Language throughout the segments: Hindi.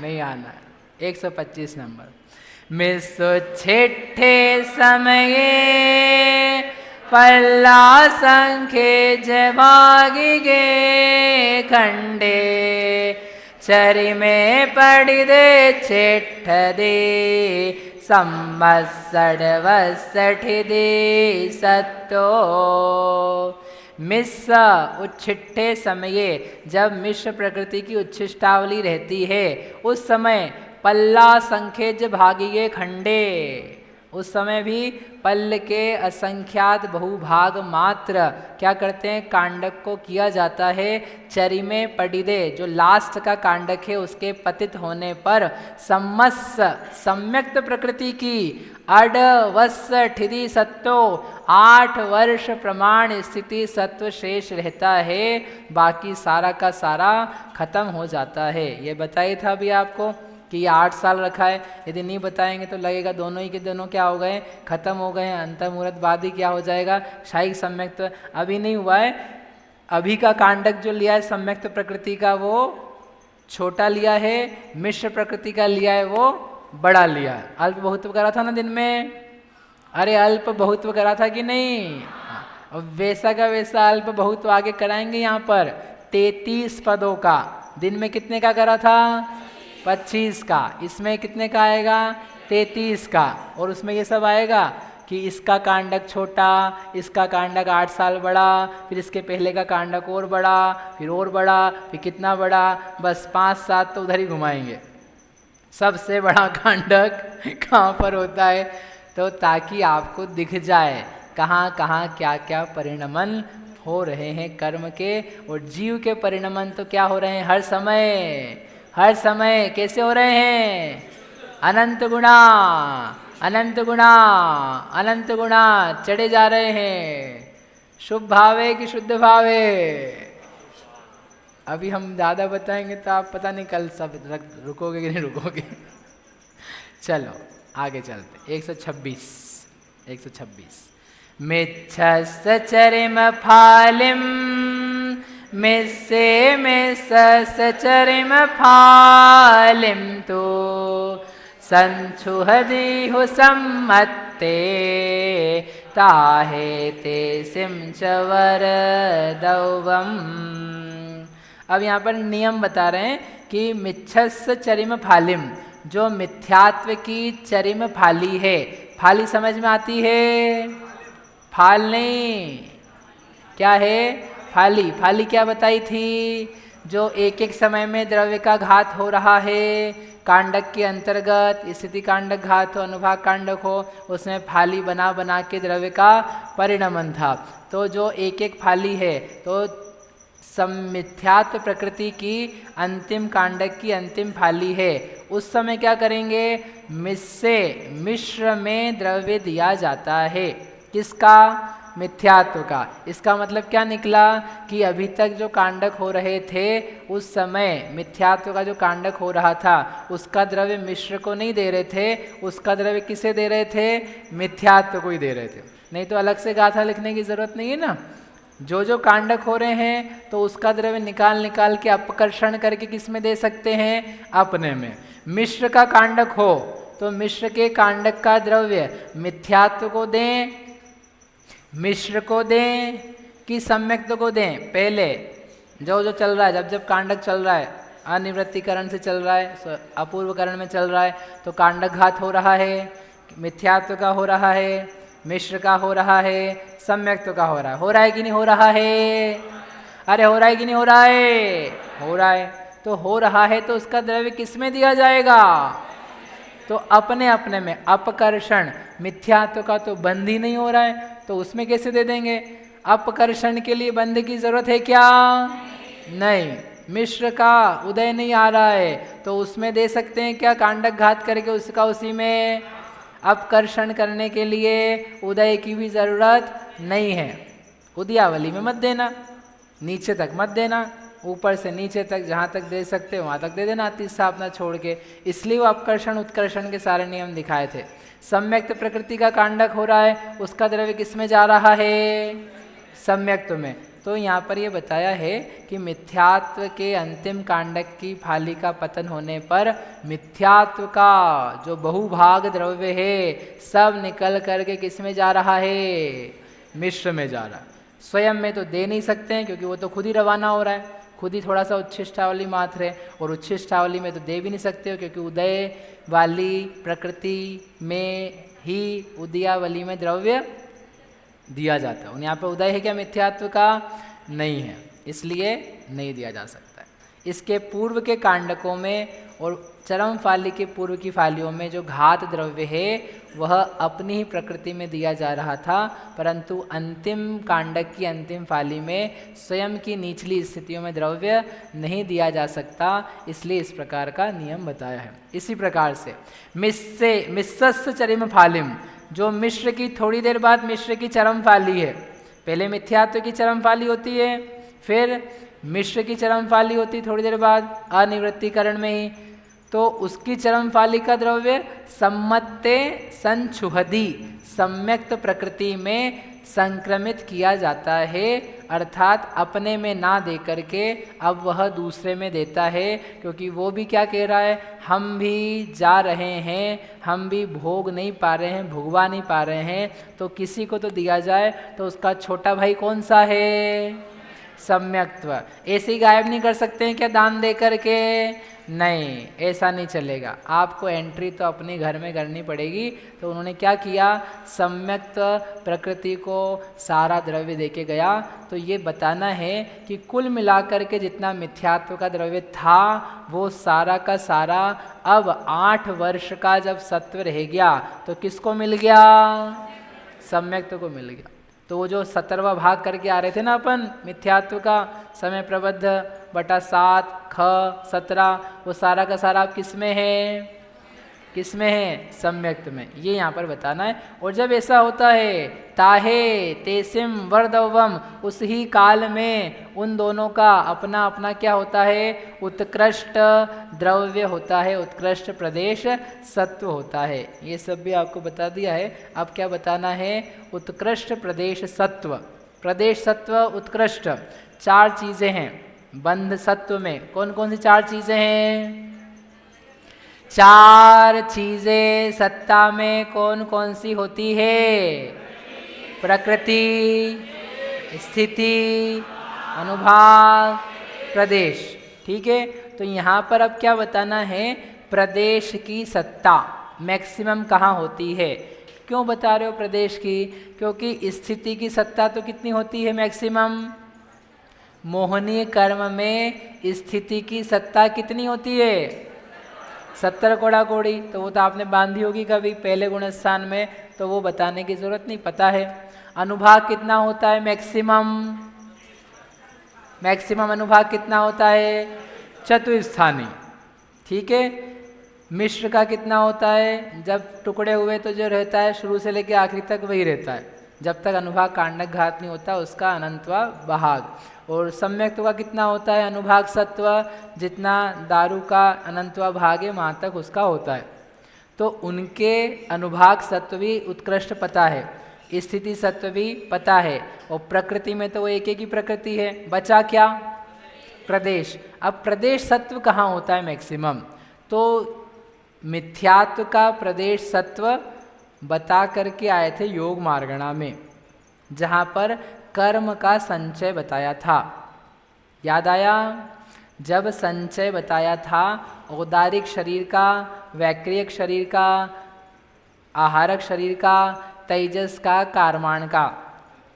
नहीं आना है। 125 नंबर। मिसु छिट्ठे समये पल्ला संखे जभागिगे खंडे चरि में पड़िदे चिट्ठ दे संवत्सर वत्सठिदे सत्तो। मिस्र उच्छिट्ठे समये, जब मिश्र प्रकृति की उच्छिष्टावली रहती है उस समय पल्ला संखेज भागिये खंडे, उस समय भी पल्ल के असंख्यात बहुभाग मात्र क्या करते हैं, कांडक को किया जाता है। चरि में पडिदे, जो लास्ट का कांडक है उसके पतित होने पर सम्मस सम्यक्त प्रकृति की अड वत्स ठिदी सत्तो 8 वर्ष प्रमाण स्थिति सत्व शेष रहता है, बाकी सारा का सारा खत्म हो जाता है। ये बताया था अभी आपको कि ये 8 साल रखा है। यदि नहीं बताएंगे तो लगेगा दोनों ही के दोनों क्या हो गए, खत्म हो गए हैं। अंतर्मुहूर्तवादी क्या हो जाएगा, शाही सम्यक्त अभी नहीं हुआ है। अभी का कांडक जो लिया है सम्यक्त प्रकृति का वो छोटा लिया है, मिश्र प्रकृति का लिया है वो बड़ा लिया है। अल्प बहुत्व करा था ना दिन में, अरे अल्प बहुत्व करा था कि नहीं, वैसा का वैसा अल्प बहुत्व आगे कराएंगे। यहाँ पर 33 पदों का, दिन में कितने का करा था, 25 का, इसमें कितने का आएगा, 33 का। और उसमें ये सब आएगा कि इसका कांडक छोटा, इसका कांडक 8 साल बड़ा, फिर इसके पहले का कांडक और बड़ा, फिर और बड़ा, फिर कितना बड़ा, बस 5-7 तो उधर ही घुमाएंगे। सबसे बड़ा कांडक कहाँ पर होता है, तो ताकि आपको दिख जाए कहाँ कहाँ क्या क्या परिणमन हो रहे हैं कर्म के। और जीव के परिणमन तो क्या हो रहे हैं, हर समय हर समय कैसे हो रहे हैं, अनंत गुणा अनंत गुणा अनंत गुणा चढ़े जा रहे हैं। शुभ भावे कि शुद्ध भावे, अभी हम ज़्यादा बताएंगे तो आप पता नहीं कल सब रुकोगे कि नहीं रुकोगे। चलो आगे चलते। 126 मिच्छस चरिम फालिम मिस्से मिस्सस चरिम फालिम तो संछुहदिहु सम्मत्ते ताहे ते सिंचवर दौवम। अब यहाँ पर नियम बता रहे हैं कि मिच्छस चरिम फालिम, जो मिथ्यात्व की चरिम फाली है। फाली समझ में आती है, फाल नहीं, क्या है फाली। फाली क्या बताई थी, जो एक एक समय में द्रव्य का घात हो रहा है कांडक के अंतर्गत, स्थिति कांडक घात हो, अनुभाग कांडक हो, उसमें फाली बना बना के द्रव्य का परिणमन था। तो जो एक एक फाली है, तो सम्मिथ्यात्व प्रकृति की अंतिम कांडक की अंतिम फाली है। उस समय क्या करेंगे, मिस्से मिश्र में द्रव्य दिया जाता है, किसका, मिथ्यात्व का। इसका मतलब क्या निकला कि अभी तक जो कांडक हो रहे थे उस समय मिथ्यात्व का जो कांडक हो रहा था उसका द्रव्य मिश्र को नहीं दे रहे थे, उसका द्रव्य किसे दे रहे थे, मिथ्यात्व को ही दे रहे थे। नहीं तो अलग से गाथा लिखने की जरूरत नहीं है ना। जो जो कांडक हो रहे हैं तो उसका द्रव्य निकाल निकाल के अपकर्षण करके किस में दे सकते हैं, अपने में। मिश्र का कांडक हो तो मिश्र के कांडक का द्रव्य मिथ्यात्व को दें, मिश्र को दें कि सम्यक्त को दें। पहले जो जो चल रहा है, जब जब कांडक चल रहा है, अनिवृत्तिकरण से चल रहा है, अपूर्वकरण में चल रहा है, तो कांडक घात हो रहा है, मिथ्यात्व का हो रहा है, मिश्र का हो रहा है, सम्यक्त का हो रहा है कि नहीं हो रहा है, अरे हो रहा है कि नहीं हो रहा है, हो रहा है। तो हो रहा है तो उसका द्रव्य किस में दिया जाएगा, तो अपने अपने में। अपकर्षण मिथ्यात्व का तो बंद ही नहीं हो रहा है, तो उसमें कैसे दे देंगे। अपकर्षण के लिए बंद की जरूरत है क्या, नहीं। मिश्र का उदय नहीं आ रहा है तो उसमें दे सकते हैं क्या, कांडक घात करके उसका उसी में। अपकर्षण करने के लिए उदय की भी जरूरत नहीं है। उदयावली में मत देना, नीचे तक मत देना, ऊपर से नीचे तक जहाँ तक दे सकते हो वहाँ तक दे देना, अति स्थापना छोड़ के। इसलिए वो अपकर्षण उत्कर्षण के सारे नियम दिखाए थे। सम्यक्त प्रकृति का कांडक हो रहा है, उसका द्रव्य किस में जा रहा है, सम्यक्त में। तो तो यहाँ पर ये बताया है कि मिथ्यात्व के अंतिम कांडक की फाली का पतन होने पर मिथ्यात्व का जो बहुभाग द्रव्य है सब निकल करके किस में जा रहा है, मिश्र में जा रहा है। स्वयं में तो दे नहीं सकते हैं क्योंकि वो तो खुद ही रवाना हो रहा है, खुद ही थोड़ा सा उच्छिष्टावली मात्र है, और उच्छिष्टावली में तो दे भी नहीं सकते हो क्योंकि उदय वाली प्रकृति में ही उदयावली में द्रव्य दिया जाता है। यहाँ पे उदय है क्या मिथ्यात्व का? नहीं है, इसलिए नहीं दिया जा सकता है। इसके पूर्व के कांडकों में और चरम फाली के पूर्व की फालियों में जो घात द्रव्य है वह अपनी ही प्रकृति में दिया जा रहा था, परंतु अंतिम कांडक की अंतिम फाली में स्वयं की निचली स्थितियों में द्रव्य नहीं दिया जा सकता, इसलिए इस प्रकार का नियम बताया है। इसी प्रकार से मिस्सस्य चरिम फालिम, जो मिश्र की थोड़ी देर बाद मिश्र की चरम फाली है, पहले मिथ्यात्व की चरम फाली होती है, फिर मिश्र की चरम फाली होती है थोड़ी देर बाद अनिवृत्तिकरण में ही, तो उसकी चरम फाली का द्रव्य सम्मत्ते संचुहदी सम्यक्त प्रकृति में संक्रमित किया जाता है, अर्थात अपने में ना दे करके अब वह दूसरे में देता है, क्योंकि वो भी क्या कह रहा है, हम भी जा रहे हैं, हम भी भोग नहीं पा रहे हैं, भुगवा नहीं पा रहे हैं, तो किसी को तो दिया जाए। तो उसका छोटा भाई कौन सा है? सम्यक्त्व। ऐसे ही गायब नहीं कर सकते हैं क्या दान दे करके? नहीं, ऐसा नहीं चलेगा, आपको एंट्री तो अपने घर में करनी पड़ेगी। तो उन्होंने क्या किया, सम्यक्त प्रकृति को सारा द्रव्य देके गया। तो ये बताना है कि कुल मिलाकर के जितना मिथ्यात्व का द्रव्य था वो सारा का सारा अब 8 वर्ष का जब सत्व रह गया तो किसको मिल गया? सम्यक्त को मिल गया। तो वो जो 17वां भाग करके आ रहे थे ना अपन मिथ्यात्व का, समय प्रबद्ध बटा 7 ख 17, वो सारा का सारा आप किस में है? किस में है? सम्यक्त में। ये यहाँ पर बताना है। और जब ऐसा होता है ताहे तेसिम वर्दवम, उस ही काल में उन दोनों का अपना अपना क्या होता है? उत्कृष्ट द्रव्य होता है, उत्कृष्ट प्रदेश सत्व होता है। ये सब भी आपको बता दिया है। अब क्या बताना है? उत्कृष्ट प्रदेश सत्व। प्रदेश सत्व उत्कृष्ट 4 चीज़ें हैं बंध सत्व में। कौन कौन सी 4 चीज़ें हैं? 4 चीजें सत्ता में कौन कौन सी होती है? प्रकृति, स्थिति, अनुभाग, प्रदेश। ठीक है, तो यहाँ पर अब क्या बताना है? प्रदेश की सत्ता मैक्सिमम कहाँ होती है? क्यों बता रहे हो प्रदेश की? क्योंकि स्थिति की सत्ता तो कितनी होती है मैक्सिमम? मोहनीय कर्म में स्थिति की सत्ता कितनी होती है? 70 कोड़ा कोड़ी। तो वो तो आपने बांधी होगी कभी पहले गुण स्थान में, तो वो बताने की जरूरत नहीं, पता है। अनुभाग कितना होता है मैक्सिमम? मैक्सिमम अनुभाग कितना होता है? चतुस्थानी। ठीक है। मिश्र का कितना होता है? जब टुकड़े हुए तो जो रहता है शुरू से लेकर आखिरी तक वही रहता है, जब तक अनुभाग कांडक घात नहीं होता उसका अनंतवा भाग। और सम्यक्त का कितना होता है? अनुभाग सत्व, जितना दारू का अनंतवा भाग है वहाँ तक उसका होता है। तो उनके अनुभाग सत्व भी उत्कृष्ट पता है, स्थिति सत्व भी पता है, और प्रकृति में तो वो एक एक ही प्रकृति है। बचा क्या? प्रदेश। अब प्रदेश सत्व कहाँ होता है मैक्सिमम? तो मिथ्यात्व का प्रदेश सत्व बता करके आए थे योग मार्गणा में, जहाँ पर कर्म का संचय बताया था। याद आया? जब संचय बताया था औदारिक शरीर का, वैक्रियक शरीर का, आहारक शरीर का, तेजस का, कारमाण का,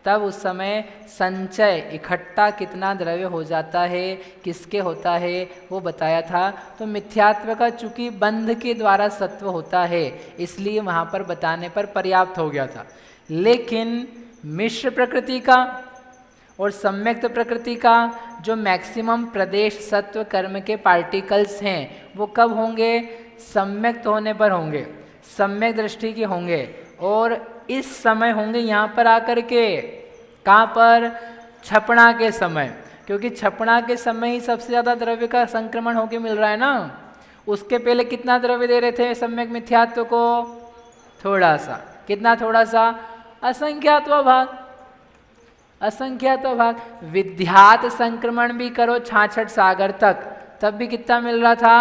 तब उस समय संचय इकट्ठा कितना द्रव्य हो जाता है, किसके होता है, वो बताया था। तो मिथ्यात्व का चूंकि बंध के द्वारा सत्व होता है इसलिए वहाँ पर बताने पर पर्याप्त हो गया था। लेकिन मिश्र प्रकृति का और सम्यक्त प्रकृति का जो मैक्सिमम प्रदेश सत्व कर्म के पार्टिकल्स हैं वो कब होंगे? सम्यक्त होने पर होंगे, सम्यक दृष्टि के होंगे। और इस समय होंगे यहाँ पर आकर के, कहाँ पर? छपना के समय, क्योंकि छपना के समय ही सबसे ज़्यादा द्रव्य का संक्रमण होके मिल रहा है ना। उसके पहले कितना द्रव्य दे रहे थे सम्यक मिथ्यात्व को? थोड़ा सा। कितना थोड़ा सा? असंख्यात्व भाग। असंख्यात भाग। विद्यात संक्रमण भी करो 66 सागर तक, तब भी कितना मिल रहा था?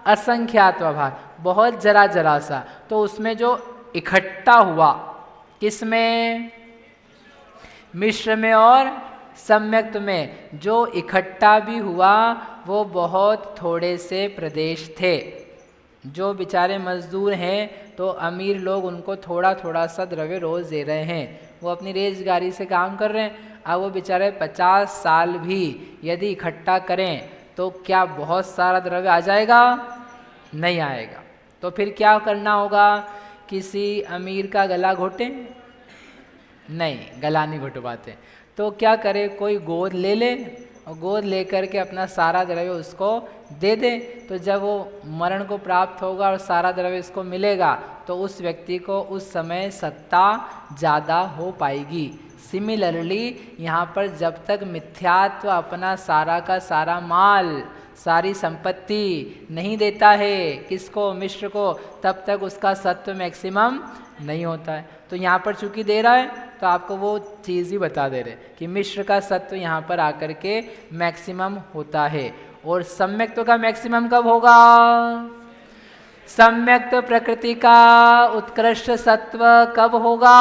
असंख्यात भाग, बहुत जरा जरा सा। तो उसमें जो इकट्ठा हुआ, किसमें? मिश्र में और सम्यक्त में, जो इकट्ठा भी हुआ वो बहुत थोड़े से प्रदेश थे। जो बेचारे मजदूर हैं तो अमीर लोग उनको थोड़ा थोड़ा सा द्रव्य रोज़ दे रहे हैं, वो अपनी रेजगारी से काम कर रहे हैं। अब वो बेचारे 50 साल भी यदि इकट्ठा करें तो क्या बहुत सारा द्रव्य आ जाएगा? नहीं आएगा। तो फिर क्या करना होगा? किसी अमीर का गला घोटें? नहीं, गला नहीं घुटवाते। तो क्या करे? कोई गोद ले ले और गोद लेकर के अपना सारा द्रव्य उसको दे दे। तो जब वो मरण को प्राप्त होगा और सारा द्रव्य उसको मिलेगा तो उस व्यक्ति को उस समय सत्ता ज़्यादा हो पाएगी। सिमिलरली यहाँ पर जब तक मिथ्यात्व अपना सारा का सारा माल, सारी संपत्ति नहीं देता है, किसको? मिश्र को, तब तक उसका सत्व मैक्सिमम नहीं होता है। तो यहाँ पर चूंकि दे रहा है तो आपको वो चीज़ ही बता दे रहे कि मिश्र का सत्व यहाँ पर आकर के मैक्सिमम होता है। और सम्यक्त्व का मैक्सिमम कब होगा? सम्यक्त्व प्रकृति का उत्कृष्ट सत्व कब होगा?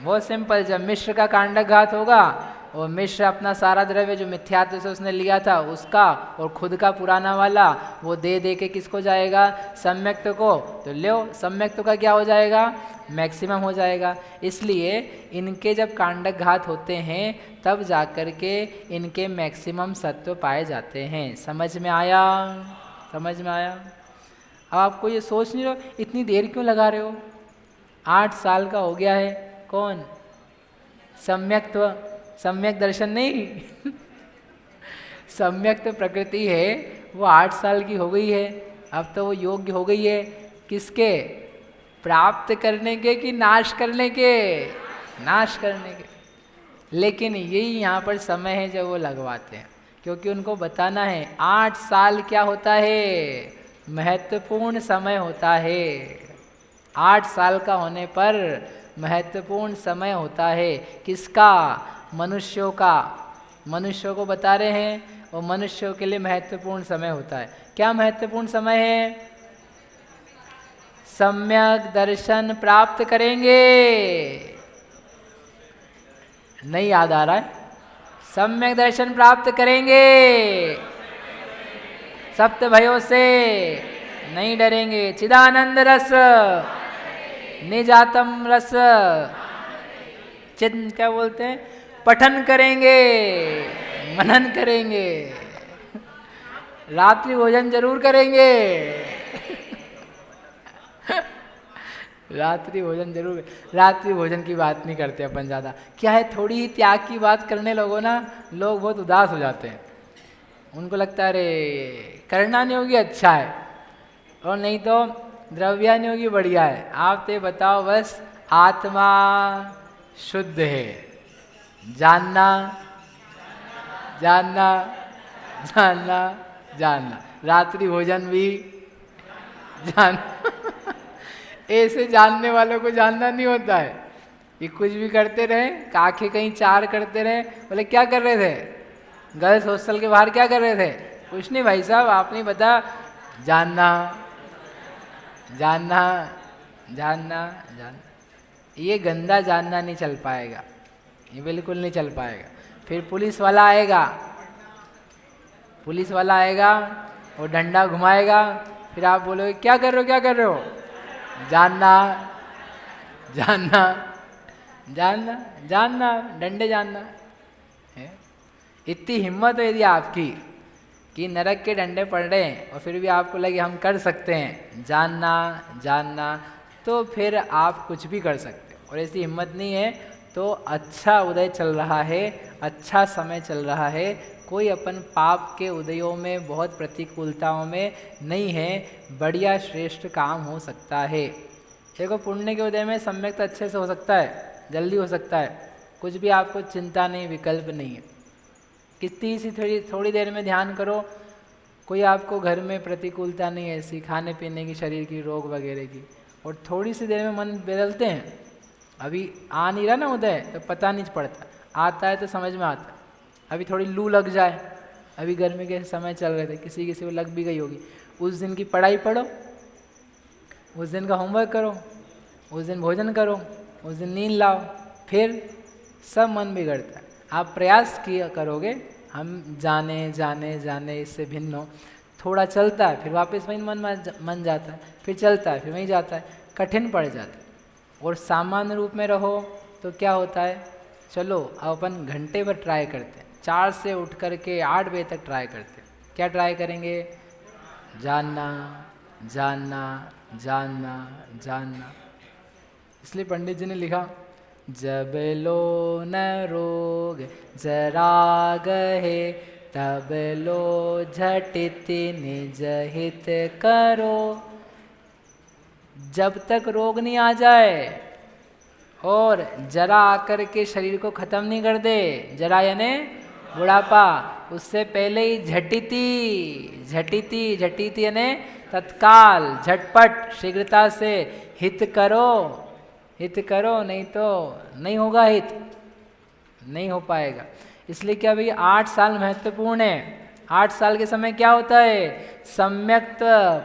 बहुत सिंपल, जब मिश्र का कांडघात होगा और मिश्र अपना सारा द्रव्य जो मिथ्यात्व से उसने लिया था उसका और खुद का पुराना वाला वो दे दे के किसको जाएगा? सम्यक्त्व को। तो लो, सम्यक्त्व का क्या हो जाएगा? मैक्सिमम हो जाएगा। इसलिए इनके जब कांडघात होते हैं तब जाकर के इनके मैक्सिमम सत्व पाए जाते हैं। समझ में आया? समझ में आया? अब आपको ये सोच नहीं रहे हो इतनी देर क्यों लगा रहे हो? 8 साल का हो गया है। कौन? सम्यक्त्व, सम्यक दर्शन नहीं सम्यक तो प्रकृति है, वो 8 साल की हो गई है। अब तो वो योग्य हो गई है किसके? प्राप्त करने के कि नाश करने के? नाश करने के। लेकिन यही यहाँ पर समय है जब वो लगवाते हैं, क्योंकि उनको बताना है 8 साल क्या होता है? महत्वपूर्ण समय होता है। 8 साल का होने पर महत्वपूर्ण समय होता है। किसका? मनुष्यों का। मनुष्यों को बता रहे हैं और मनुष्यों के लिए महत्वपूर्ण समय होता है। क्या महत्वपूर्ण समय है? सम्यक दर्शन प्राप्त करेंगे। नहीं याद आ रहा है? सम्यक दर्शन प्राप्त करेंगे, सप्त भयों से नहीं डरेंगे। चिदानंद रस, निजातम रस, चिद क्या बोलते हैं? पठन करेंगे, मनन करेंगे, रात्रि भोजन जरूर करेंगे रात्रि भोजन जरूर। रात्रि भोजन की बात नहीं करते अपन ज़्यादा। क्या है, थोड़ी ही त्याग की बात करने लगो ना, लोग बहुत उदास हो जाते हैं। उनको लगता है अरे करना नहीं होगी अच्छा है, और नहीं तो द्रव्या नहीं होगी बढ़िया है। आप तो बताओ बस आत्मा शुद्ध है, जानना जानना जानना जानना, रात्रि भोजन भी जानना ऐसे जानने वालों को जानना नहीं होता है। ये कुछ भी करते रहे, आंखें कहीं चार करते रहे। बोले क्या कर रहे थे? गर्ल्स हॉस्टल के बाहर क्या कर रहे थे? कुछ नहीं भाई साहब, आप नहीं पता। जानना जानना जानना जानना, ये गंदा जानना नहीं चल पाएगा, ये बिल्कुल नहीं चल पाएगा। फिर पुलिस वाला आएगा, पुलिस वाला आएगा और डंडा घुमाएगा, फिर आप बोलोगे क्या कर रहे हो, क्या कर रहे हो? जानना जानना जानना जानना, डंडे जानना है। इतनी हिम्मत है यदि आपकी कि नरक के डंडे पड़ रहे हैं और फिर भी आपको लगे हम कर सकते हैं जानना जानना, तो फिर आप कुछ भी कर सकते हो। और ऐसी हिम्मत नहीं है तो अच्छा उदय चल रहा है, अच्छा समय चल रहा है, कोई अपन पाप के उदयों में बहुत प्रतिकूलताओं में नहीं है, बढ़िया श्रेष्ठ काम हो सकता है। देखो पुण्य के उदय में सम्यक अच्छे से हो सकता है, जल्दी हो सकता है, कुछ भी आपको चिंता नहीं, विकल्प नहीं है। कितनी सी थोड़ी देर में ध्यान करो, कोई आपको घर में प्रतिकूलता नहीं है ऐसी खाने पीने की, शरीर की, रोग वगैरह की, और थोड़ी सी देर में मन बदलते हैं, अभी आ नहीं रहा ना उदय तो पता नहीं पड़ता, आता है तो समझ में आता है। अभी थोड़ी लू लग जाए, अभी गर्मी के समय चल रहे थे, किसी को लग भी गई होगी, उस दिन की पढ़ाई पढ़ो, उस दिन का होमवर्क करो, उस दिन भोजन करो, उस दिन नींद लाओ, फिर सब मन बिगड़ता है। आप प्रयास किया करोगे, हम जाने जाने जाने इससे भिन्न हो, थोड़ा चलता है फिर वापस वहीं मन जाता है, फिर चलता है फिर वहीं जाता है, कठिन पड़ जाता है। और सामान्य रूप में रहो तो क्या होता है, चलो अब अपन घंटे भर ट्राई करते हैं, 4 से उठ करके 8 बजे तक ट्राई करते हैं। क्या ट्राई करेंगे, जानना जानना जानना जानना। इसलिए पंडित जी ने लिखा, जब लो न रोग जरा गहे, तब लो झटित निज हित करो। जब तक रोग नहीं आ जाए और जरा आकर के शरीर को खत्म नहीं कर दे, जरा यानी बुढ़ापा, उससे पहले ही झटिति झटिति झटिति यानी तत्काल, झटपट, शीघ्रता से हित करो, हित करो, नहीं तो नहीं होगा, हित नहीं हो पाएगा। इसलिए क्या भाई 8 साल महत्वपूर्ण है। 8 साल के समय क्या होता है, सम्यक्त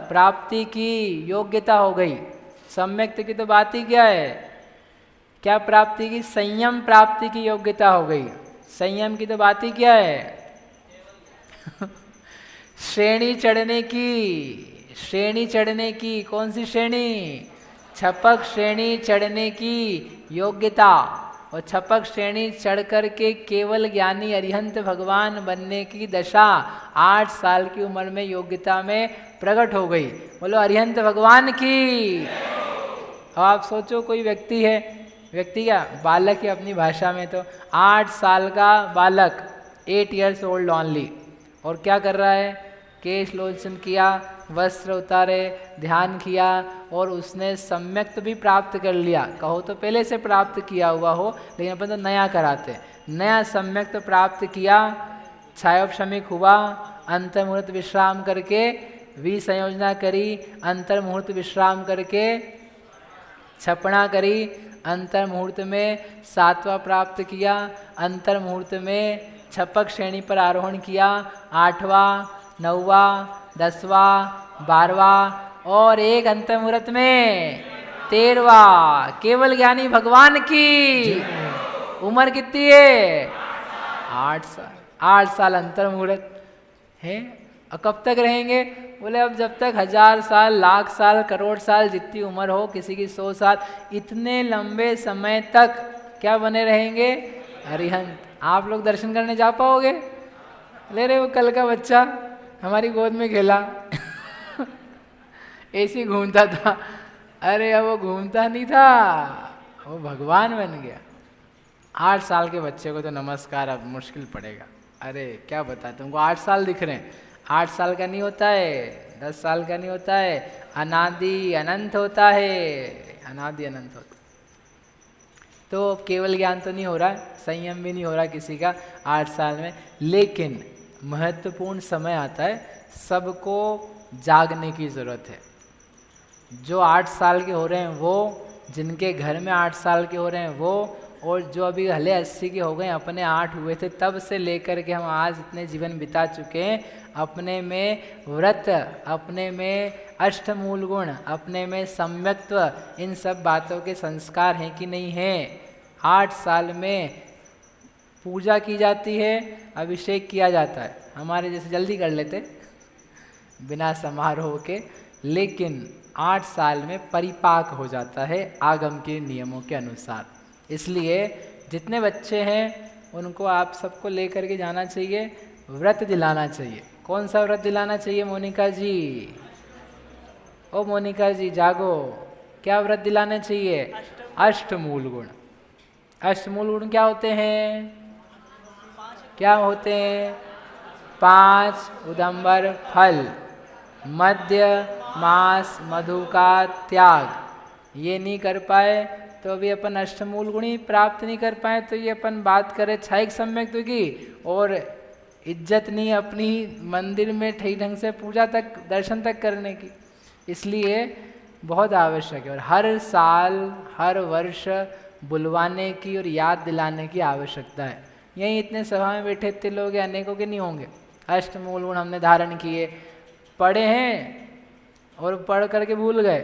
प्राप्ति की योग्यता हो गई। सम्यक्त की तो बात ही क्या है, क्या प्राप्ति की, संयम प्राप्ति की योग्यता हो गई। संयम की तो बात ही क्या है श्रेणी चढ़ने की, श्रेणी चढ़ने की, कौन सी श्रेणी, छपक श्रेणी चढ़ने की योग्यता। और छपक श्रेणी चढ़ कर के केवल ज्ञानी अरिहंत भगवान बनने की दशा 8 साल की उम्र में योग्यता में प्रकट हो गई। बोलो अरिहंत भगवान की। अब आप सोचो कोई व्यक्ति है, व्यक्ति क्या, बालक है अपनी भाषा में, तो 8 साल का बालक, 8 years old ओनली, और क्या कर रहा है, केश लोचन किया, वस्त्र उतारे, ध्यान किया, और उसने सम्यक्त भी प्राप्त कर लिया। कहो तो पहले से प्राप्त किया हुआ हो, लेकिन अपन तो नया कराते, नया सम्यक्त प्राप्त किया, छायोपशमिक हुआ, अंतर मुहूर्त विश्राम करके विसंयोजना करी, अंतर मुहूर्त विश्राम करके छपना करी, अंतर मुहूर्त में 7वां प्राप्त किया, अंतर मुहूर्त में छपक श्रेणी पर आरोहण किया, 8वां, 9वां, 10वां, 12वां, और एक अंतर मुहूर्त में 13वां। केवल ज्ञानी भगवान की उम्र कितनी है, 8 साल। 8 साल अंतर मुहूर्त है। और कब तक रहेंगे, बोले अब जब तक 1000 साल, लाख साल, करोड़ साल, जितनी उम्र हो, किसी की 100 साल, इतने लंबे समय तक क्या बने रहेंगे, अरिहंत। आप लोग दर्शन करने जा पाओगे, ले रहे हो, कल का बच्चा हमारी गोद में खेला ऐसे ही घूमता था, अरे अब वो घूमता नहीं था, वो भगवान बन गया। 8 साल के बच्चे को तो नमस्कार अब मुश्किल पड़ेगा। अरे क्या बता, तुमको 8 साल दिख रहे हैं, 8 साल का नहीं होता है, 10 साल का नहीं होता है, अनादि अनंत होता है, अनादि अनंत होता है। तो केवल ज्ञान तो नहीं हो रहा, संयम भी नहीं हो रहा किसी का 8 साल में, लेकिन महत्वपूर्ण समय आता है, सबको जागने की ज़रूरत है। जो 8 साल के हो रहे हैं वो, जिनके घर में 8 साल के हो रहे हैं वो, और जो अभी हले 80 के हो गए, अपने 8 हुए थे तब से लेकर के हम आज इतने जीवन बिता चुके हैं, अपने में व्रत, अपने में अष्टमूल गुण, अपने में सम्यक्त्व, इन सब बातों के संस्कार हैं कि नहीं हैं। 8 साल में पूजा की जाती है, अभिषेक किया जाता है, हमारे जैसे जल्दी कर लेते बिना समारोह के, लेकिन 8 साल में परिपाक हो जाता है आगम के नियमों के अनुसार। इसलिए जितने बच्चे हैं उनको आप सबको लेकर के जाना चाहिए, व्रत दिलाना चाहिए। कौन सा व्रत दिलाना चाहिए मोनिका जी, ओ मोनिका जी जागो, क्या व्रत दिलाना चाहिए, अष्टमूल गुण। अष्टमूल गुण क्या होते हैं, क्या होते हैं, 5 उदंबर फल, मध्य मास मधु का त्याग। ये नहीं कर पाए तो अभी अपन अष्टमूल गुण ही प्राप्त नहीं कर पाए, तो ये अपन बात करें क्षयिक सम्यक्त्व की, और इज्जत नहीं अपनी मंदिर में ठीक ढंग से पूजा तक, दर्शन तक करने की। इसलिए बहुत आवश्यक है। और हर साल, हर वर्ष बुलवाने की और याद दिलाने की आवश्यकता है। यहीं इतने सभा में बैठे इतने लोग अनेकों के नहीं होंगे। अष्टमूल गुण हमने धारण किए, पढ़े हैं और पढ़ करके भूल गए।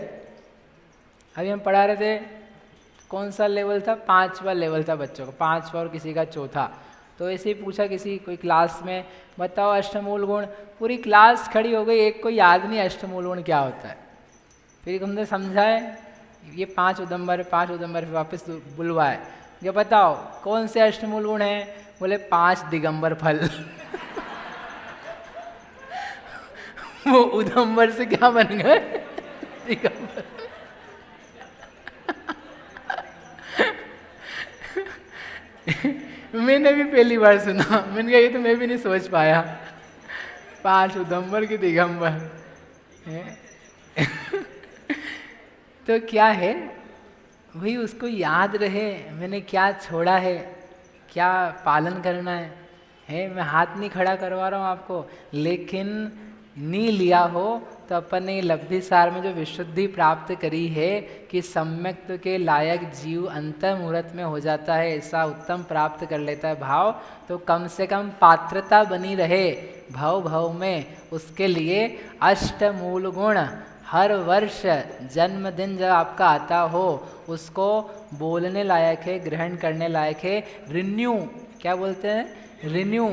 अभी हम पढ़ा रहे थे, कौन सा लेवल था, 5वां लेवल था बच्चों का, 5वां और किसी का चौथा। तो ऐसे ही पूछा किसी कोई क्लास में, बताओ अष्टमूल गुण, पूरी क्लास खड़ी हो गई, एक को याद नहीं अष्टमूल गुण क्या होता है। फिर हमने समझाए ये 5 उदंबर, 5 उदंबर फिर वापस बुलवाए, ये बताओ कौन से अष्टमूल गुण हैं, बोले 5 दिगंबर फल। वो उदंबर से क्या बन गए, दिगंबर। मैंने भी पहली बार सुना, मैंने कहा ये तो मैं भी नहीं सोच पाया, 5 उदंबर की दिगंबर। तो क्या है भाई, उसको याद रहे मैंने क्या छोड़ा है, क्या पालन करना है। मैं हाथ नहीं खड़ा करवा रहा हूँ आपको, लेकिन नहीं लिया हो तो अपन ने लब्धि सार में जो विशुद्धि प्राप्त करी है कि सम्यक्त्व के लायक जीव अंतर मुहूर्त में हो जाता है, ऐसा उत्तम प्राप्त कर लेता है भाव, तो कम से कम पात्रता बनी रहे भाव भाव में, उसके लिए अष्टमूल गुण हर वर्ष जन्मदिन जब आपका आता हो उसको बोलने लायक है, ग्रहण करने लायक है। रिन्यू, क्या बोलते हैं, रिन्यू,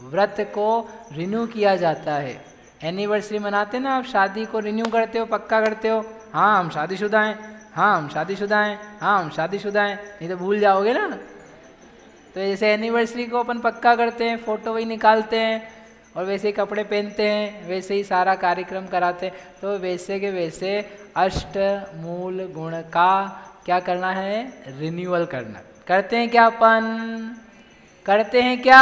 व्रत को रिन्यू किया जाता है। एनिवर्सरी मनाते ना आप, शादी को रिन्यू करते हो, पक्का करते हो, हाँ हम शादीशुदा हैं, हाँ हम शादीशुदा हैं, हाँ हम शादीशुदा हैं, नहीं तो भूल जाओगे ना। तो जैसे एनिवर्सरी को अपन पक्का करते हैं, फोटो वही निकालते हैं और वैसे ही कपड़े पहनते हैं, वैसे ही सारा कार्यक्रम कराते हैं। तो वैसे के वैसे अष्टमूल गुण का क्या करना है, रिन्यूअल करना। करते हैं क्या अपन, करते हैं क्या,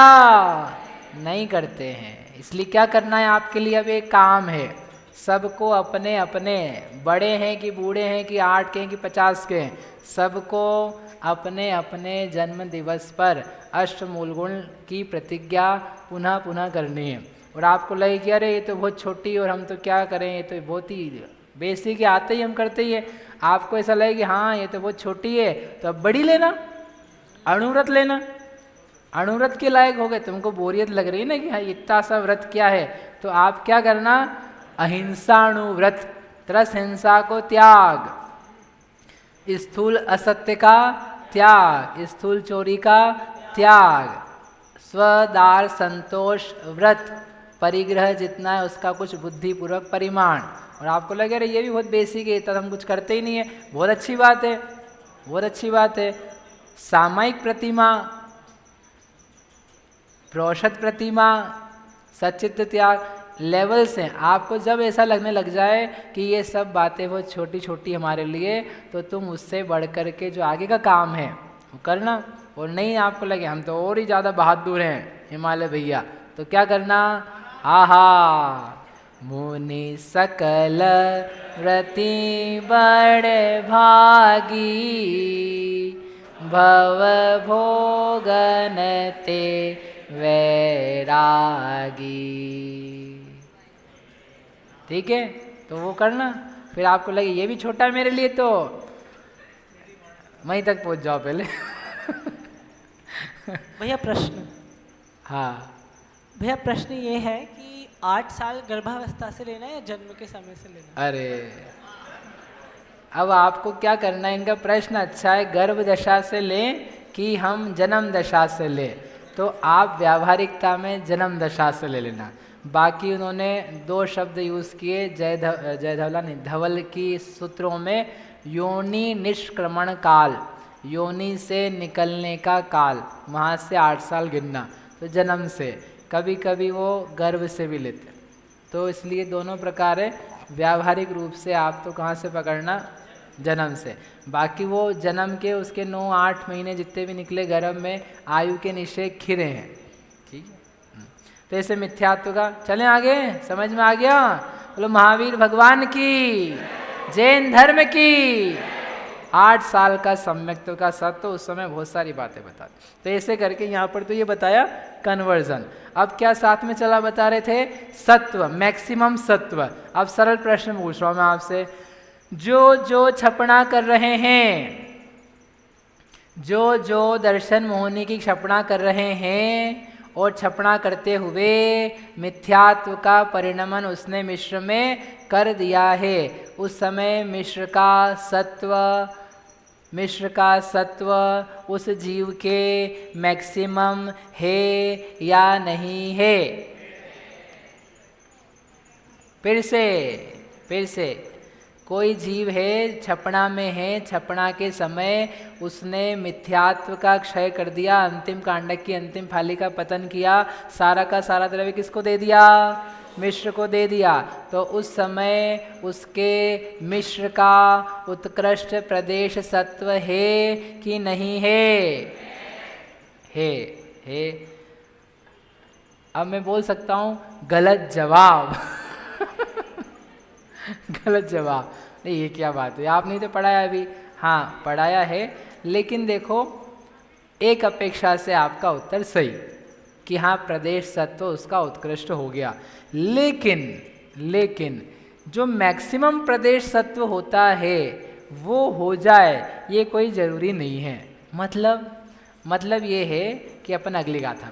नहीं करते हैं। इसलिए क्या करना है आपके लिए, अब एक काम है, सबको अपने अपने, बड़े हैं कि बूढ़े हैं कि 8 के हैं कि 50 के हैं, सबको अपने अपने जन्म दिवस पर अष्टमूल गुण की प्रतिज्ञा पुनः पुनः करनी है। और आपको लगे कि अरे ये तो बहुत छोटी और हम तो क्या करें, ये तो बहुत ही बेसिक आते ही हम करते ही है। आपको ऐसा लगे कि हाँ ये तो बहुत छोटी है, तो अब बड़ी लेना, अणुव्रत लेना। अणुव्रत के लायक हो गए, तुमको बोरियत लग रही है ना कि हाँ इतना सा व्रत क्या है, तो आप क्या करना, अहिंसाणुव्रत, त्रस हिंसा को त्याग, स्थूल असत्य का त्याग, स्थूल चोरी का त्याग, स्वदार संतोष व्रत, परिग्रह जितना है उसका कुछ बुद्धिपूर्वक परिमाण। और आपको लगे अरे ये भी बहुत बेसिक है, तब हम कुछ करते ही नहीं है, बहुत अच्छी बात है, बहुत अच्छी बात है। सामायिक प्रतिमा, प्रोषद प्रतिमा, सचित्त त्याग, लेवल्स हैं। आपको जब ऐसा लगने लग जाए कि ये सब बातें बहुत छोटी छोटी हमारे लिए, तो तुम उससे बढ़ कर के जो आगे का काम है वो करना। और नहीं आपको लगे हम तो और ही ज़्यादा बहादुर हैं हिमालय भैया, तो क्या करना, आहा मुनि सकल व्रति बड़े भागी, भव भोगन ते वैरागी। ठीक है, तो वो करना। फिर आपको लगे ये भी छोटा है मेरे लिए, तो वहीं तक पहुंच जाओ पहले। भैया प्रश्न, हाँ भैया प्रश्न ये है कि 8 साल गर्भावस्था से लेना है या जन्म के समय से लेना? अरे अब आपको क्या करना है, इनका प्रश्न अच्छा है, गर्भ दशा से लें कि हम जन्म दशा से लें, तो आप व्यावहारिकता में जन्म दशा से ले लेना। बाकी उन्होंने 2 शब्द यूज़ किए, जयधवला नहीं, धवल की सूत्रों में, योनि निष्क्रमण काल, योनि से निकलने का काल, वहाँ से 8 साल गिनना, तो जन्म से, कभी कभी वो गर्भ से भी लेते। तो इसलिए दोनों प्रकार है, व्यावहारिक रूप से आप तो कहाँ से पकड़ना, जन्म से। बाकी वो जन्म के उसके 9-8 महीने जितने भी निकले गर्भ में, आयु के निश्चय खिरे हैं। ठीक है, तो ऐसे मिथ्यात्व का, चलें आगे, समझ में आ गया? बोलो महावीर भगवान की, जैन धर्म की। 8 साल का सम्यक्त्व का सत्य, तो उस समय बहुत सारी बातें बता दी। तो ऐसे करके यहाँ पर तो ये बताया कन्वर्जन। अब क्या साथ में चला बता रहे थे, सत्व, मैक्सिमम सत्व। अब सरल प्रश्न पूछ रहा हूँ मैं आपसे, जो छपना कर रहे हैं, जो जो दर्शन मोहिनी की क्षपणा कर रहे हैं और क्षपणा करते हुए मिथ्यात्व का परिणमन उसने मिश्र में कर दिया है, उस समय मिश्र का सत्व उस जीव के मैक्सिमम है या नहीं है? फिर से कोई जीव है, छपना में है, छपना के समय उसने मिथ्यात्व का क्षय कर दिया, अंतिम कांडक की अंतिम फाली का पतन किया, सारा का सारा द्रव्य किसको दे दिया? मिश्र को दे दिया। तो उस समय उसके मिश्र का उत्कृष्ट प्रदेश सत्व है कि नहीं है? है। अब मैं बोल सकता हूँ गलत जवाब गलत जवाब नहीं, ये क्या बात है, आपने तो पढ़ाया अभी। हाँ पढ़ाया है, लेकिन देखो एक अपेक्षा से आपका उत्तर सही कि हाँ प्रदेश सत्व उसका उत्कृष्ट हो गया, लेकिन जो मैक्सिमम प्रदेश सत्व होता है वो हो जाए ये कोई ज़रूरी नहीं है। मतलब ये है कि अपन अगली गाथा